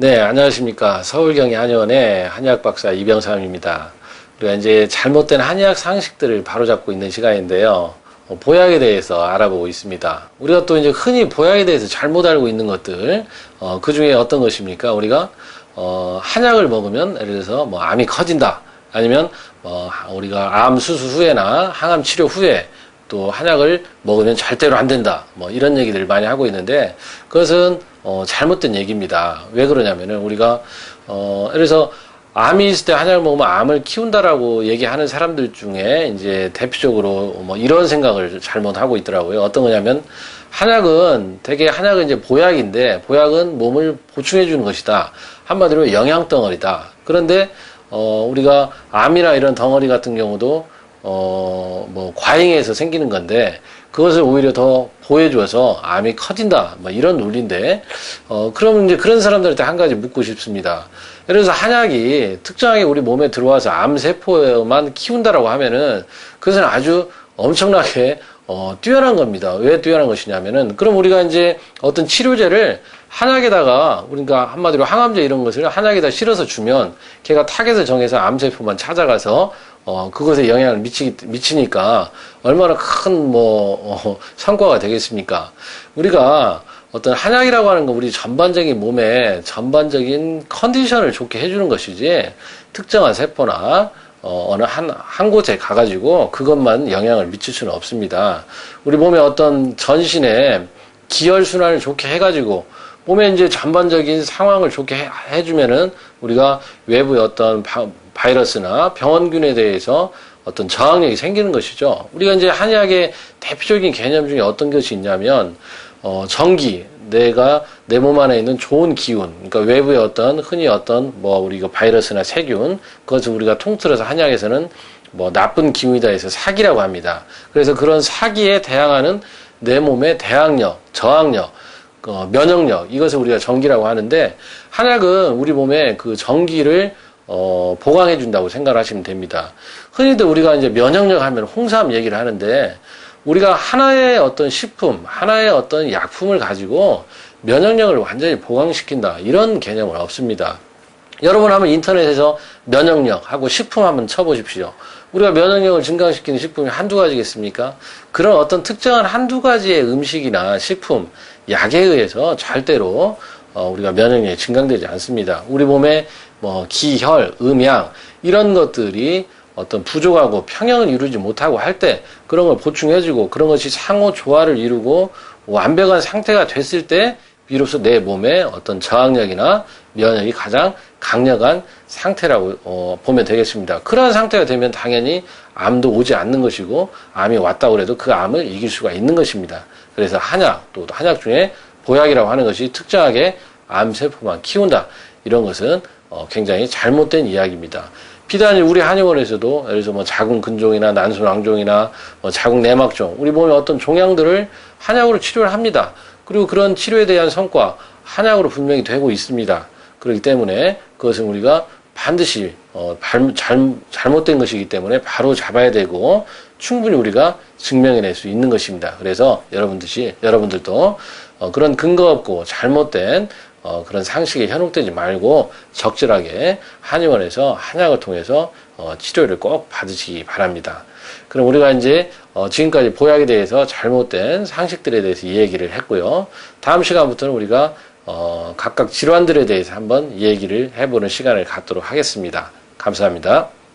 네, 안녕하십니까. 서울경희 한의원의 한의학 박사 이병삼입니다. 우리가 이제 잘못된 한의학 상식들을 바로잡고 있는 시간인데요. 보약에 대해서 알아보고 있습니다. 우리가 또 이제 흔히 보약에 대해서 잘못 알고 있는 것들, 그 중에 어떤 것입니까? 우리가, 한약을 먹으면, 예를 들어서 뭐 암이 커진다. 아니면, 우리가 암 수술 후에나 항암 치료 후에 또 한약을 먹으면 절대로 안 된다. 뭐 이런 얘기들을 많이 하고 있는데, 그것은 잘못된 얘기입니다. 왜 그러냐면은 우리가 예를 들어서 암이 있을 때 한약을 먹으면 암을 키운다라고 얘기하는 사람들 중에 이제 대표적으로 뭐 이런 생각을 잘못하고 있더라고요. 어떤 거냐면 한약은 되게 한약은 이제 보약인데 보약은 몸을 보충해 주는 것이다. 한마디로 영양 덩어리다. 그런데 우리가 암이나 이런 덩어리 같은 경우도 뭐 과잉해서 생기는 건데 그것을 오히려 더 보여줘서 암이 커진다. 뭐 이런 논리인데, 그러면 이제 그런 사람들한테 한 가지 묻고 싶습니다. 예를 들어서 한약이 특정하게 우리 몸에 들어와서 암세포만 키운다라고 하면은 그것은 아주 엄청나게, 뛰어난 겁니다. 왜 뛰어난 것이냐면은, 그럼 우리가 이제 어떤 치료제를 한약에다가, 우리가 한마디로 항암제 이런 것을 한약에다 실어서 주면 걔가 타겟을 정해서 암세포만 찾아가서 그것에 영향을 미치니까 얼마나 큰 성과가 되겠습니까? 우리가 어떤 한약이라고 하는 건 우리 전반적인 몸에 전반적인 컨디션을 좋게 해주는 것이지 특정한 세포나 어느 한 곳에 가가지고 그것만 영향을 미칠 수는 없습니다. 우리 몸의 어떤 전신에 기혈순환을 좋게 해가지고 몸에 이제 전반적인 상황을 좋게 해주면은 우리가 외부의 어떤 바이러스나 병원균에 대해서 어떤 저항력이 생기는 것이죠. 우리가 이제 한의학의 대표적인 개념 중에 어떤 것이 있냐면, 정기, 내가 내 몸 안에 있는 좋은 기운, 그러니까 외부의 어떤, 흔히 어떤, 우리가 바이러스나 세균, 그것을 우리가 통틀어서 한의학에서는 나쁜 기운이다 해서 사기라고 합니다. 그래서 그런 사기에 대항하는 내 몸의 대항력, 저항력, 면역력, 이것을 우리가 정기라고 하는데, 한약은 우리 몸에 그 정기를 보강해 준다고 생각을 하시면 됩니다. 흔히들 우리가 이제 면역력 하면 홍삼 얘기를 하는데, 우리가 하나의 어떤 식품, 하나의 어떤 약품을 가지고 면역력을 완전히 보강시킨다. 이런 개념은 없습니다. 여러분 한번 인터넷에서 면역력하고 식품 한번 쳐보십시오. 우리가 면역력을 증강시키는 식품이 한두 가지겠습니까? 그런 어떤 특정한 한두 가지의 음식이나 식품, 약에 의해서 절대로 우리가 면역력이 증강되지 않습니다. 우리 몸에 기, 혈, 음양 이런 것들이 어떤 부족하고 평형을 이루지 못하고 할 때 그런 걸 보충해주고 그런 것이 상호 조화를 이루고 완벽한 상태가 됐을 때 비로소 내 몸의 어떤 저항력이나 면역이 가장 강력한 상태라고 보면 되겠습니다. 그러한 상태가 되면 당연히 암도 오지 않는 것이고 암이 왔다고 해도 그 암을 이길 수가 있는 것입니다. 그래서 한약, 또 한약 중에 보약이라고 하는 것이 특정하게 암세포만 키운다. 이런 것은 굉장히 잘못된 이야기입니다. 비단이 우리 한의원에서도 예를 들어서 자궁 근종이나 난소 낭종이나 자궁 내막종, 우리 몸의 어떤 종양들을 한약으로 치료를 합니다. 그리고 그런 치료에 대한 성과 한약으로 분명히 되고 있습니다. 그렇기 때문에 그것은 우리가 반드시 잘못된 것이기 때문에 바로 잡아야 되고 충분히 우리가 증명해낼 수 있는 것입니다. 그래서 여러분들도 그런 근거 없고 잘못된 그런 상식에 현혹되지 말고 적절하게 한의원에서 한약을 통해서 치료를 꼭 받으시기 바랍니다. 그럼 우리가 이제 지금까지 보약에 대해서 잘못된 상식들에 대해서 이 얘기를 했고요. 다음 시간부터는 우리가 각각 질환들에 대해서 한번 얘기를 해보는 시간을 갖도록 하겠습니다. 감사합니다.